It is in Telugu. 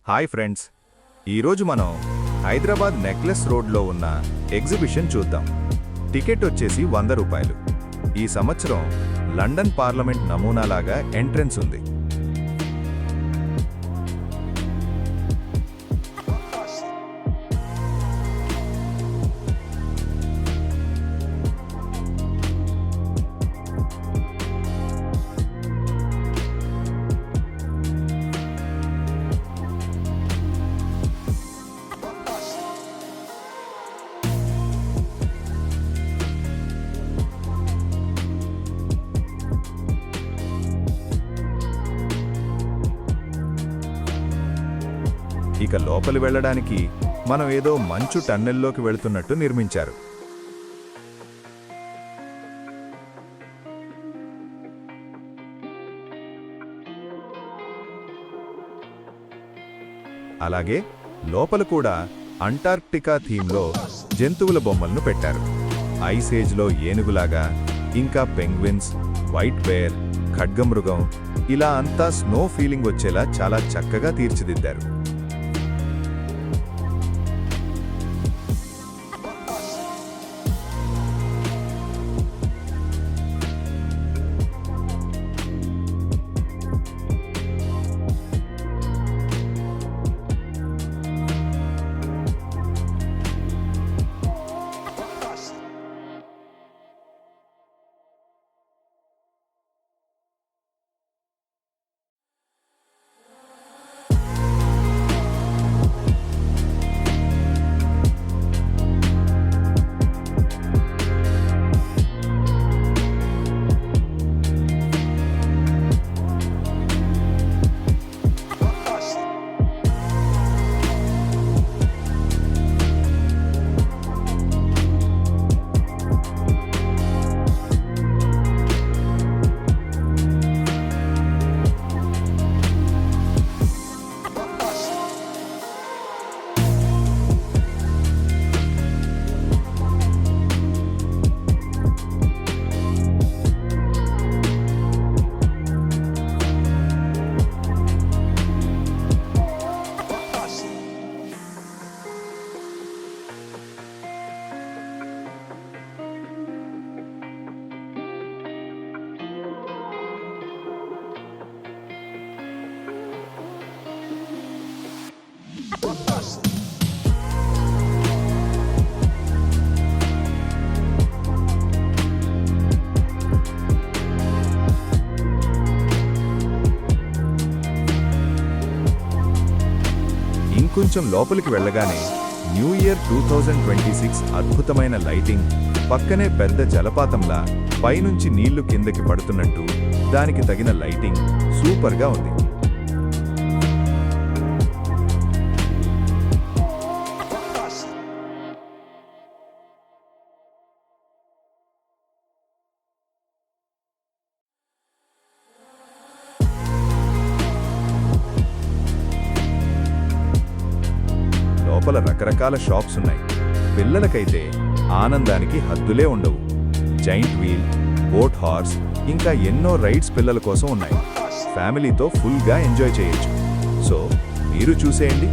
హాయ్ ఫ్రెండ్స్, ఈరోజు మనం హైదరాబాద్ నెక్లెస్ రోడ్లో ఉన్న ఎగ్జిబిషన్ చూద్దాం. టికెట్ వచ్చేసి 100 రూపాయలు. ఈ సంవత్సరం లండన్ పార్లమెంట్ నమూనాలాగా ఎంట్రన్స్ ఉంది. ఇక లోపలి వెళ్ళడానికి మనం ఏదో మంచు టన్నెల్లోకి వెళుతున్నట్టు నిర్మించారు. అలాగే లోపల కూడా అంటార్క్టికా థీమ్లో జంతువుల బొమ్మలను పెట్టారు. ఐస్ ఏజ్లో ఏనుగులాగా, ఇంకా పెంగ్విన్స్, వైట్ బేర్, ఖడ్గమృగం, ఇలా అంతా స్నో ఫీలింగ్ వచ్చేలా చాలా చక్కగా తీర్చిదిద్దారు. ఇంకొంచెం లోపలికి వెళ్ళగానే న్యూ ఇయర్ 2026 అద్భుతమైన లైటింగ్, పక్కనే పెద్ద జలపాతంలా పైనుంచి నీళ్లు కిందకి పడుతున్నట్టు దానికి తగిన లైటింగ్ సూపర్గా ఉంది. లోపల రకరకాల షాప్స్ ఉన్నాయి. పిల్లలకైతే ఆనందానికి హద్దులే ఉండవు. జైంట్ వీల్, బోట్ హార్స్, ఇంకా ఎన్నో రైడ్స్ పిల్లల కోసం ఉన్నాయి. ఫ్యామిలీతో ఫుల్గా ఎంజాయ్ చేయొచ్చు. సో మీరు చూసేయండి.